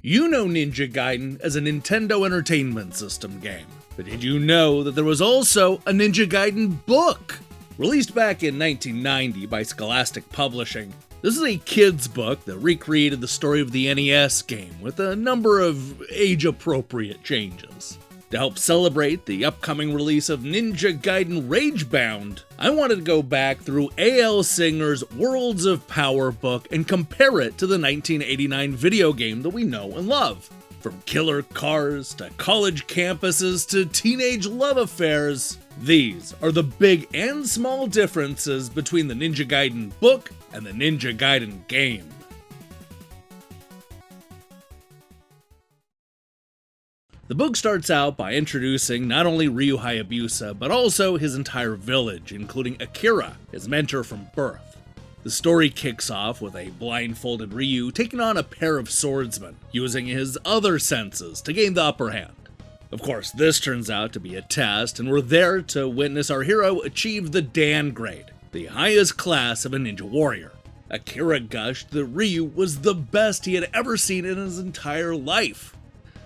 You know Ninja Gaiden as a Nintendo Entertainment System game, but did you know that there was also a Ninja Gaiden book? Released back in 1990 by Scholastic Publishing, this is a kid's book that recreated the story of the NES game with a number of age-appropriate changes. To help celebrate the upcoming release of Ninja Gaiden Ragebound, I wanted to go back through A.L. Singer's Worlds of Power book and compare it to the 1989 video game that we know and love. From killer cars to college campuses to teenage love affairs, these are the big and small differences between the Ninja Gaiden book and the Ninja Gaiden game. The book starts out by introducing not only Ryu Hayabusa, but also his entire village, including Akira, his mentor from birth. The story kicks off with a blindfolded Ryu taking on a pair of swordsmen, using his other senses to gain the upper hand. Of course, this turns out to be a test, and we're there to witness our hero achieve the Dan grade, the highest class of a ninja warrior. Akira gushed that Ryu was the best he had ever seen in his entire life.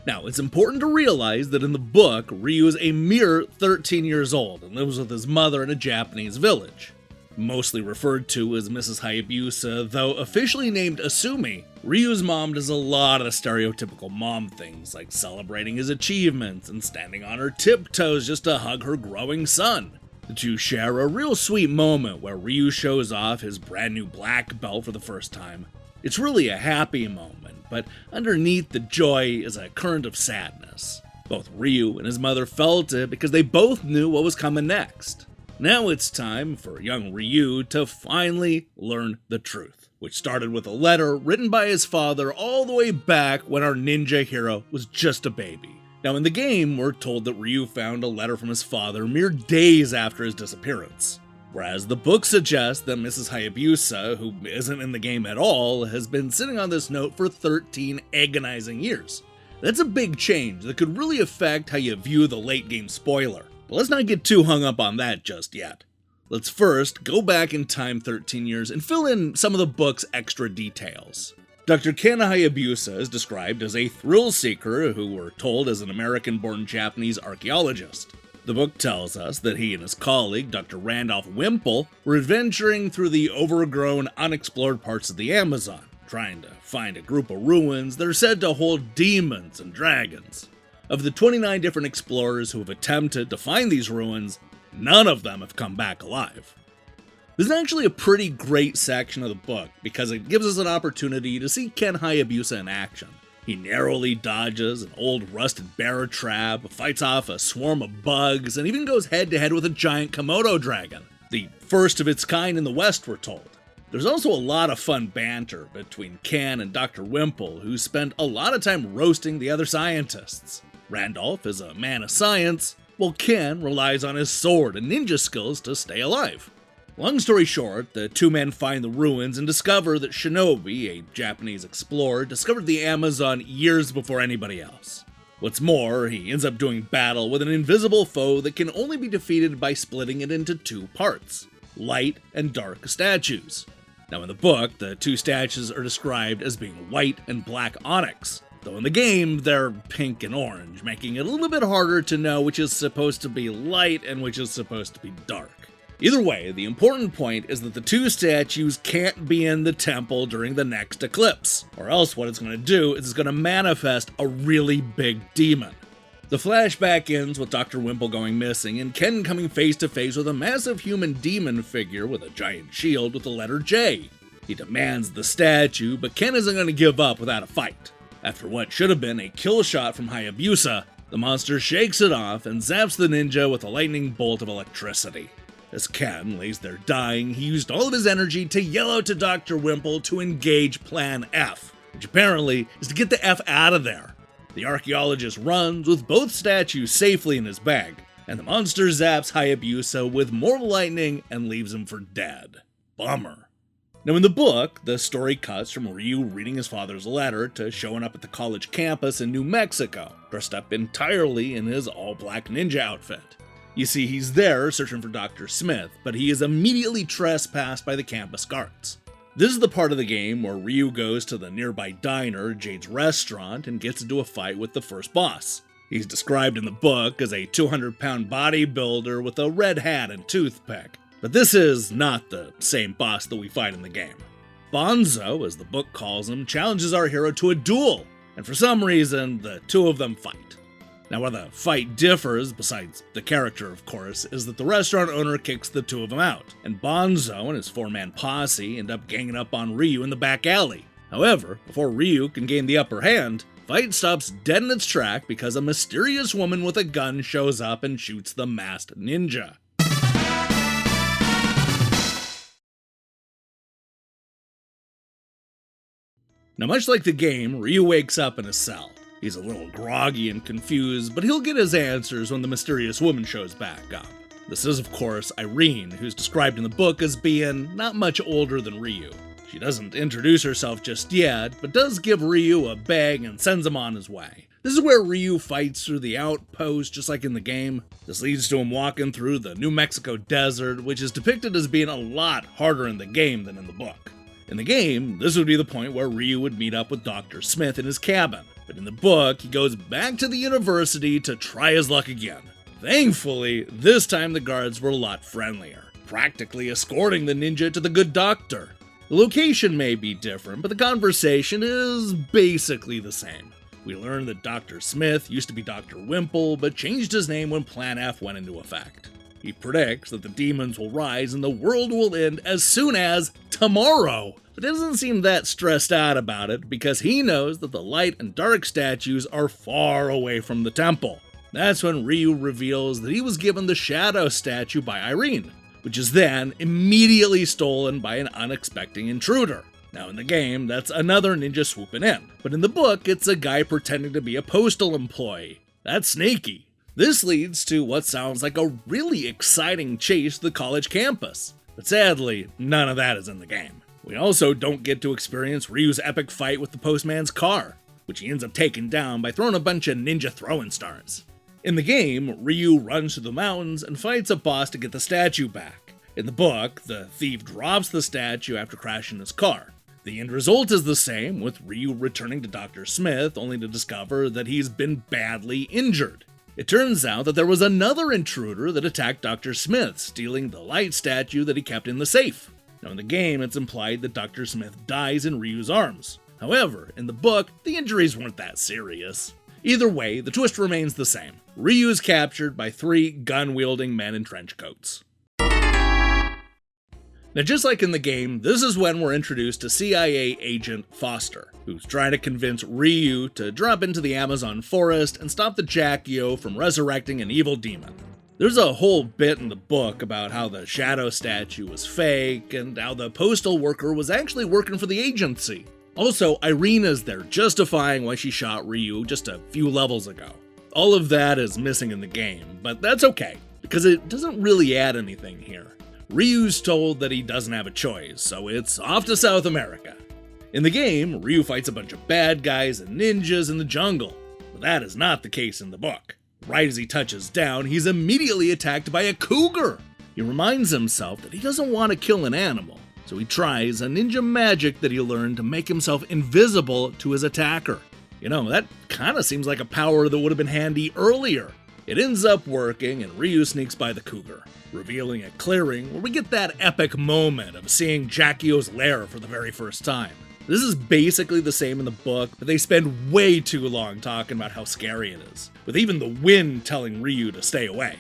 Now, it's important to realize that in the book, Ryu is a mere 13 years old and lives with his mother in a Japanese village. Mostly referred to as Mrs. Hayabusa, though officially named Asumi, Ryu's mom does a lot of the stereotypical mom things, like celebrating his achievements and standing on her tiptoes just to hug her growing son. The two share a real sweet moment where Ryu shows off his brand new black belt for the first time. It's really a happy moment, but underneath the joy is a current of sadness. Both Ryu and his mother felt it because they both knew what was coming next. Now it's time for young Ryu to finally learn the truth, which started with a letter written by his father all the way back when our ninja hero was just a baby. Now in the game, we're told that Ryu found a letter from his father mere days after his disappearance. Whereas the book suggests that Mrs. Hayabusa, who isn't in the game at all, has been sitting on this note for 13 agonizing years. That's a big change that could really affect how you view the late game spoiler, but let's not get too hung up on that just yet. Let's first go back in time 13 years and fill in some of the book's extra details. Dr. Ken Hayabusa is described as a thrill seeker who we're told is an American-born Japanese archaeologist. The book tells us that he and his colleague, Dr. Randolph Wimple, were adventuring through the overgrown, unexplored parts of the Amazon, trying to find a group of ruins that are said to hold demons and dragons. Of the 29 different explorers who have attempted to find these ruins, none of them have come back alive. This is actually a pretty great section of the book because it gives us an opportunity to see Ken Hayabusa in action. He narrowly dodges an old rusted bear trap, fights off a swarm of bugs, and even goes head-to-head with a giant Komodo dragon, the first of its kind in the West, we're told. There's also a lot of fun banter between Ken and Dr. Wimple, who spend a lot of time roasting the other scientists. Randolph is a man of science, while Ken relies on his sword and ninja skills to stay alive. Long story short, the two men find the ruins and discover that Shinobi, a Japanese explorer, discovered the Amazon years before anybody else. What's more, he ends up doing battle with an invisible foe that can only be defeated by splitting it into two parts, light and dark statues. Now in the book, the two statues are described as being white and black onyx, though in the game they're pink and orange, making it a little bit harder to know which is supposed to be light and which is supposed to be dark. Either way, the important point is that the two statues can't be in the temple during the next eclipse, or else what it's going to do is it's going to manifest a really big demon. The flashback ends with Dr. Wimple going missing and Ken coming face to face with a massive human demon figure with a giant shield with the letter J. He demands the statue, but Ken isn't going to give up without a fight. After what should have been a kill shot from Hayabusa, the monster shakes it off and zaps the ninja with a lightning bolt of electricity. As Ken lays there dying, he used all of his energy to yell out to Dr. Wimple to engage Plan F, which apparently is to get the F out of there. The archaeologist runs with both statues safely in his bag, and the monster zaps Hayabusa with more lightning and leaves him for dead. Bummer. Now in the book, the story cuts from Ryu reading his father's letter to showing up at the college campus in New Mexico, dressed up entirely in his all-black ninja outfit. You see, he's there searching for Dr. Smith, but he is immediately trespassed by the campus guards. This is the part of the game where Ryu goes to the nearby diner, Jade's restaurant, and gets into a fight with the first boss. He's described in the book as a 200-pound bodybuilder with a red hat and toothpick, but this is not the same boss that we fight in the game. Bonzo, as the book calls him, challenges our hero to a duel, and for some reason, the two of them fight. Now, where the fight differs, besides the character of course, is that the restaurant owner kicks the two of them out, and Bonzo and his four-man posse end up ganging up on Ryu in the back alley. However, before Ryu can gain the upper hand, the fight stops dead in its track because a mysterious woman with a gun shows up and shoots the masked ninja. Now, much like the game, Ryu wakes up in a cell. He's a little groggy and confused, but he'll get his answers when the mysterious woman shows back up. This is, of course, Irene, who's described in the book as being not much older than Ryu. She doesn't introduce herself just yet, but does give Ryu a bag and sends him on his way. This is where Ryu fights through the outpost, just like in the game. This leads to him walking through the New Mexico desert, which is depicted as being a lot harder in the game than in the book. In the game, this would be the point where Ryu would meet up with Dr. Smith in his cabin, but in the book, he goes back to the university to try his luck again. Thankfully, this time the guards were a lot friendlier, practically escorting the ninja to the good doctor. The location may be different, but the conversation is basically the same. We learn that Dr. Smith used to be Dr. Wimple, but changed his name when Plan F went into effect. He predicts that the demons will rise and the world will end as soon as tomorrow. But doesn't seem that stressed out about it because he knows that the light and dark statues are far away from the temple. That's when Ryu reveals that he was given the shadow statue by Irene, which is then immediately stolen by an unexpected intruder. Now in the game, that's another ninja swooping in, but in the book, it's a guy pretending to be a postal employee. That's sneaky. This leads to what sounds like a really exciting chase to the college campus, but sadly, none of that is in the game. We also don't get to experience Ryu's epic fight with the postman's car, which he ends up taking down by throwing a bunch of ninja throwing stars. In the game, Ryu runs through the mountains and fights a boss to get the statue back. In the book, the thief drops the statue after crashing his car. The end result is the same, with Ryu returning to Dr. Smith only to discover that he's been badly injured. It turns out that there was another intruder that attacked Dr. Smith, stealing the light statue that he kept in the safe. Now in the game, it's implied that Dr. Smith dies in Ryu's arms. However, in the book, the injuries weren't that serious. Either way, the twist remains the same. Ryu is captured by 3 gun-wielding men in trench coats. Now just like in the game, this is when we're introduced to CIA agent Foster, who's trying to convince Ryu to drop into the Amazon forest and stop the Jaquio from resurrecting an evil demon. There's a whole bit in the book about how the shadow statue was fake and how the postal worker was actually working for the agency. Also, Irene is there justifying why she shot Ryu just a few levels ago. All of that is missing in the game, but that's okay, because it doesn't really add anything here. Ryu's told that he doesn't have a choice, so it's off to South America. In the game, Ryu fights a bunch of bad guys and ninjas in the jungle, but that is not the case in the book. Right as he touches down, he's immediately attacked by a cougar. He reminds himself that he doesn't want to kill an animal, so he tries a ninja magic that he learned to make himself invisible to his attacker. You know, that kinda seems like a power that would have been handy earlier. It ends up working, and Ryu sneaks by the cougar, revealing a clearing where we get that epic moment of seeing Jaquio's lair for the very first time. This is basically the same in the book, but they spend way too long talking about how scary it is, with even the wind telling Ryu to stay away.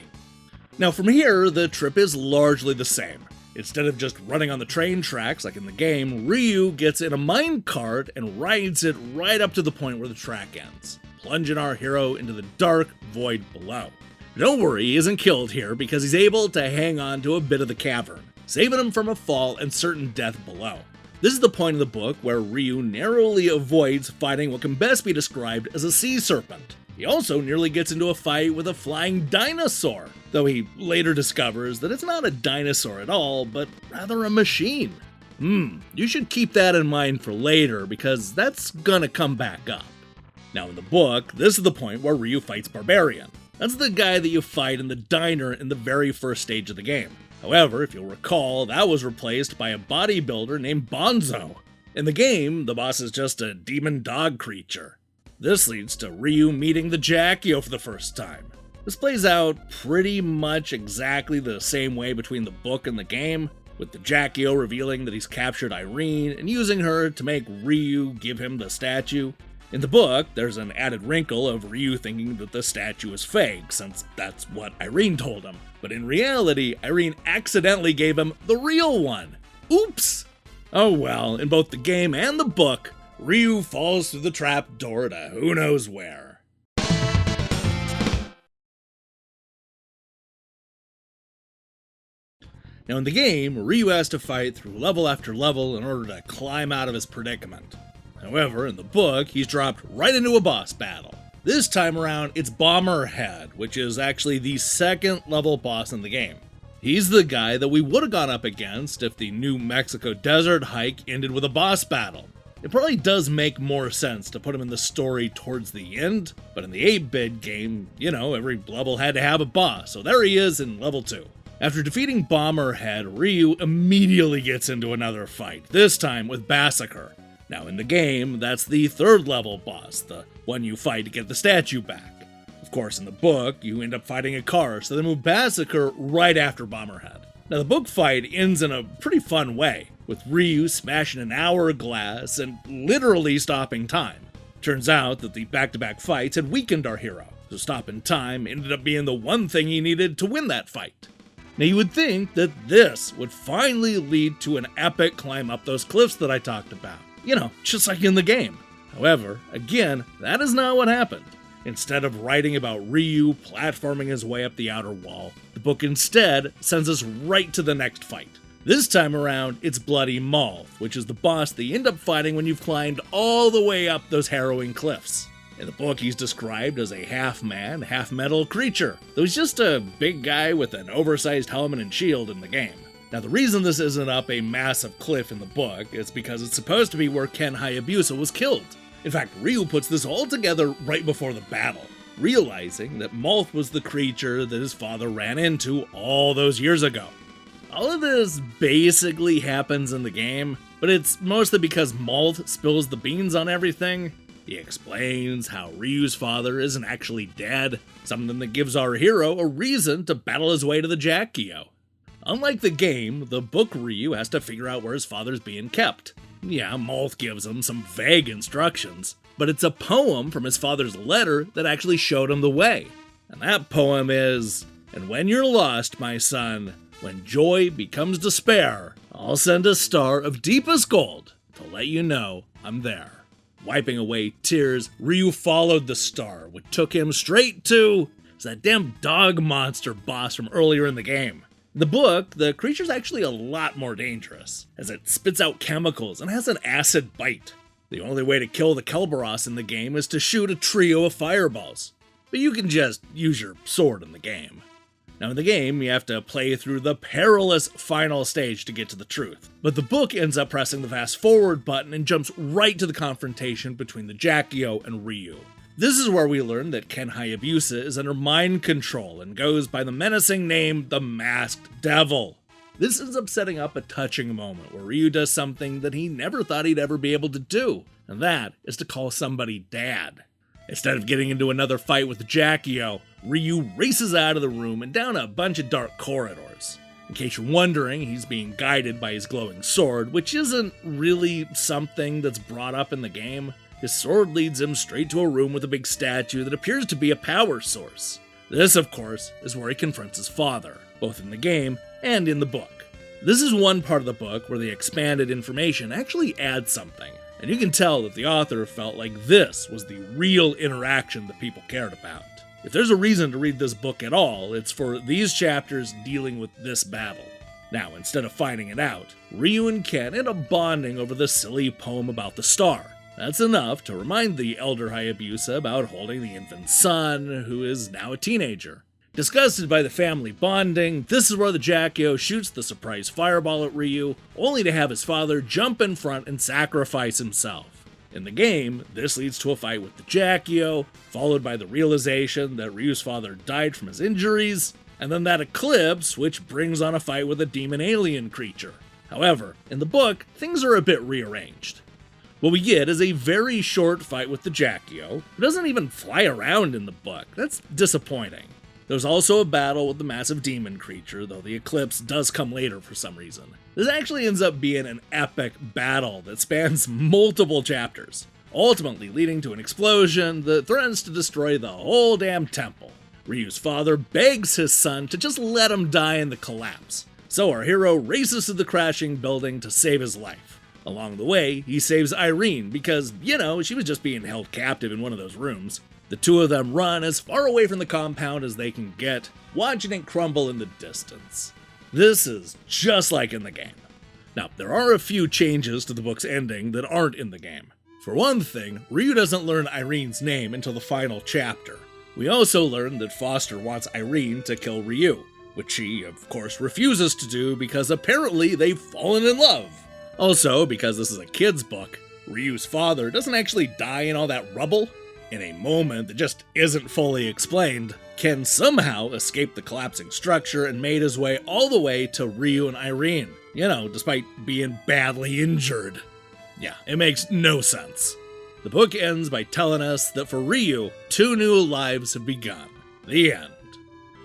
Now from here, the trip is largely the same. Instead of just running on the train tracks like in the game, Ryu gets in a minecart and rides it right up to the point where the track ends, plunging our hero into the dark void below. Don't worry, he isn't killed here because he's able to hang on to a bit of the cavern, saving him from a fall and certain death below. This is the point of the book where Ryu narrowly avoids fighting what can best be described as a sea serpent. He also nearly gets into a fight with a flying dinosaur, though he later discovers that it's not a dinosaur at all, but rather a machine. You should keep that in mind for later because that's gonna come back up. Now in the book, this is the point where Ryu fights Barbarian. That's the guy that you fight in the diner in the very first stage of the game. However, if you'll recall, that was replaced by a bodybuilder named Bonzo. In the game, the boss is just a demon dog creature. This leads to Ryu meeting the Jaquio for the first time. This plays out pretty much exactly the same way between the book and the game, with the Jaquio revealing that he's captured Irene and using her to make Ryu give him the statue. In the book, there's an added wrinkle of Ryu thinking that the statue is fake, since that's what Irene told him. But in reality, Irene accidentally gave him the real one. Oops! Oh well, in both the game and the book, Ryu falls through the trap door to who knows where. Now in the game, Ryu has to fight through level after level in order to climb out of his predicament. However, in the book, he's dropped right into a boss battle. This time around, it's Bomberhead, which is actually the second level boss in the game. He's the guy that we would have gone up against if the New Mexico desert hike ended with a boss battle. It probably does make more sense to put him in the story towards the end, but in the 8-bit game, every level had to have a boss, so there he is in level 2. After defeating Bomberhead, Ryu immediately gets into another fight, this time with Massacre. Now in the game, that's the 3rd level boss, the one you fight to get the statue back. Of course, in the book, you end up fighting a car, so they move Massacre right after Bomberhead. Now the book fight ends in a pretty fun way, with Ryu smashing an hourglass and literally stopping time. Turns out that the back-to-back fights had weakened our hero, so stopping time ended up being the one thing he needed to win that fight. Now you would think that this would finally lead to an epic climb up those cliffs that I talked about. Just like in the game. However, again, that is not what happened. Instead of writing about Ryu platforming his way up the outer wall, the book instead sends us right to the next fight. This time around, it's Bloody Moth, which is the boss that you end up fighting when you've climbed all the way up those harrowing cliffs. In the book, he's described as a half-man, half-metal creature, though he's just a big guy with an oversized helmet and shield in the game. Now, the reason this isn't up a massive cliff in the book is because it's supposed to be where Ken Hayabusa was killed. In fact, Ryu puts this all together right before the battle, realizing that Moth was the creature that his father ran into all those years ago. All of this basically happens in the game, but it's mostly because Moth spills the beans on everything. He explains how Ryu's father isn't actually dead, something that gives our hero a reason to battle his way to the Jaquio. Unlike the game, the book Ryu has to figure out where his father's being kept. Yeah, Moth gives him some vague instructions, but it's a poem from his father's letter that actually showed him the way. And that poem is, "And when you're lost, my son, when joy becomes despair, I'll send a star of deepest gold to let you know I'm there." Wiping away tears, Ryu followed the star, which took him straight to that damn dog monster boss from earlier in the game. In the book, the creature's actually a lot more dangerous, as it spits out chemicals and has an acid bite. The only way to kill the Kelberos in the game is to shoot a trio of fireballs, but you can just use your sword in the game. Now in the game, you have to play through the perilous final stage to get to the truth, but the book ends up pressing the fast forward button and jumps right to the confrontation between the Jaquio and Ryu. This is where we learn that Ken Hayabusa is under mind control and goes by the menacing name the Masked Devil. This ends up setting up a touching moment where Ryu does something that he never thought he'd ever be able to do, and that is to call somebody dad. Instead of getting into another fight with Jaquio, Ryu races out of the room and down a bunch of dark corridors. In case you're wondering, he's being guided by his glowing sword, which isn't really something that's brought up in the game. His sword leads him straight to a room with a big statue that appears to be a power source. This, of course, is where he confronts his father, both in the game and in the book. This is one part of the book where the expanded information actually adds something, and you can tell that the author felt like this was the real interaction that people cared about. If there's a reason to read this book at all, it's for these chapters dealing with this battle. Now, instead of fighting it out, Ryu and Ken end up bonding over this silly poem about the star. That's enough to remind the elder Hayabusa about holding the infant son, who is now a teenager. Disgusted by the family bonding, this is where the Jaquio shoots the surprise fireball at Ryu, only to have his father jump in front and sacrifice himself. In the game, this leads to a fight with the Jaquio, followed by the realization that Ryu's father died from his injuries, and then that eclipse, which brings on a fight with a demon alien creature. However, in the book, things are a bit rearranged. What we get is a very short fight with the Jaquio, who doesn't even fly around in the book. That's disappointing. There's also a battle with the massive demon creature, though the eclipse does come later for some reason. This actually ends up being an epic battle that spans multiple chapters, ultimately leading to an explosion that threatens to destroy the whole damn temple. Ryu's father begs his son to just let him die in the collapse, so our hero races to the crashing building to save his life. Along the way, he saves Irene because, she was just being held captive in one of those rooms. The two of them run as far away from the compound as they can get, watching it crumble in the distance. This is just like in the game. Now, there are a few changes to the book's ending that aren't in the game. For one thing, Ryu doesn't learn Irene's name until the final chapter. We also learn that Foster wants Irene to kill Ryu, which she, of course, refuses to do because apparently they've fallen in love. Also, because this is a kid's book, Ryu's father doesn't actually die in all that rubble. In a moment that just isn't fully explained, Ken somehow escaped the collapsing structure and made his way all the way to Ryu and Irene, despite being badly injured. Yeah, it makes no sense. The book ends by telling us that for Ryu, 2 new lives have begun. The end.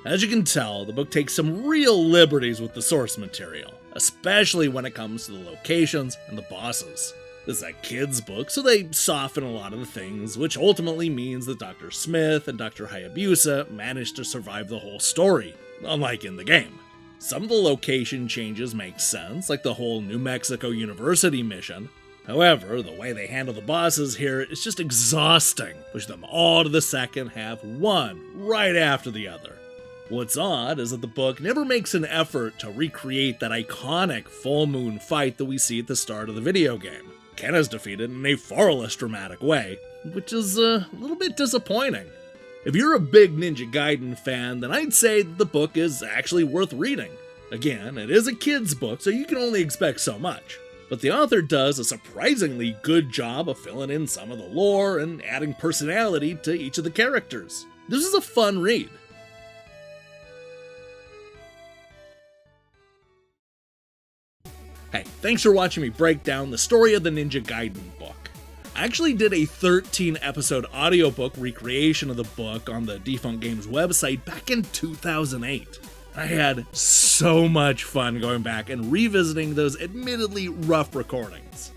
As you can tell, the book takes some real liberties with the source material, especially when it comes to the locations and the bosses. This is a kid's book, so they soften a lot of the things, which ultimately means that Dr. Smith and Dr. Hayabusa managed to survive the whole story, unlike in the game. Some of the location changes make sense, like the whole New Mexico University mission. However, the way they handle the bosses here is just exhausting. Push them all to the second half, one right after the other. What's odd is that the book never makes an effort to recreate that iconic full moon fight that we see at the start of the video game. Ken is defeated in a far less dramatic way, which is a little bit disappointing. If you're a big Ninja Gaiden fan, then I'd say that the book is actually worth reading. Again, it is a kid's book, so you can only expect so much. But the author does a surprisingly good job of filling in some of the lore and adding personality to each of the characters. This is a fun read. Hey, thanks for watching me break down the story of the Ninja Gaiden book. I actually did a 13-episode audiobook recreation of the book on the Defunct Games website back in 2008. I had so much fun going back and revisiting those admittedly rough recordings.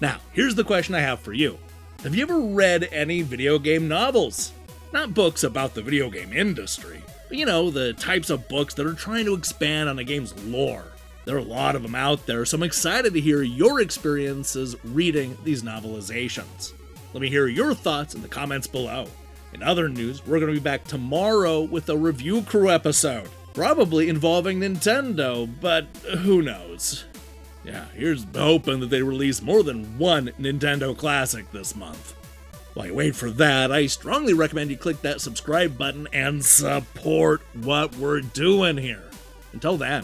Now, here's the question I have for you. Have you ever read any video game novels? Not books about the video game industry, but the types of books that are trying to expand on a game's lore. There are a lot of them out there, so I'm excited to hear your experiences reading these novelizations. Let me hear your thoughts in the comments below. In other news, we're going to be back tomorrow with a review crew episode, probably involving Nintendo, but who knows. Yeah, here's hoping that they release more than one Nintendo classic this month. While you wait for that, I strongly recommend you click that subscribe button and support what we're doing here. Until then,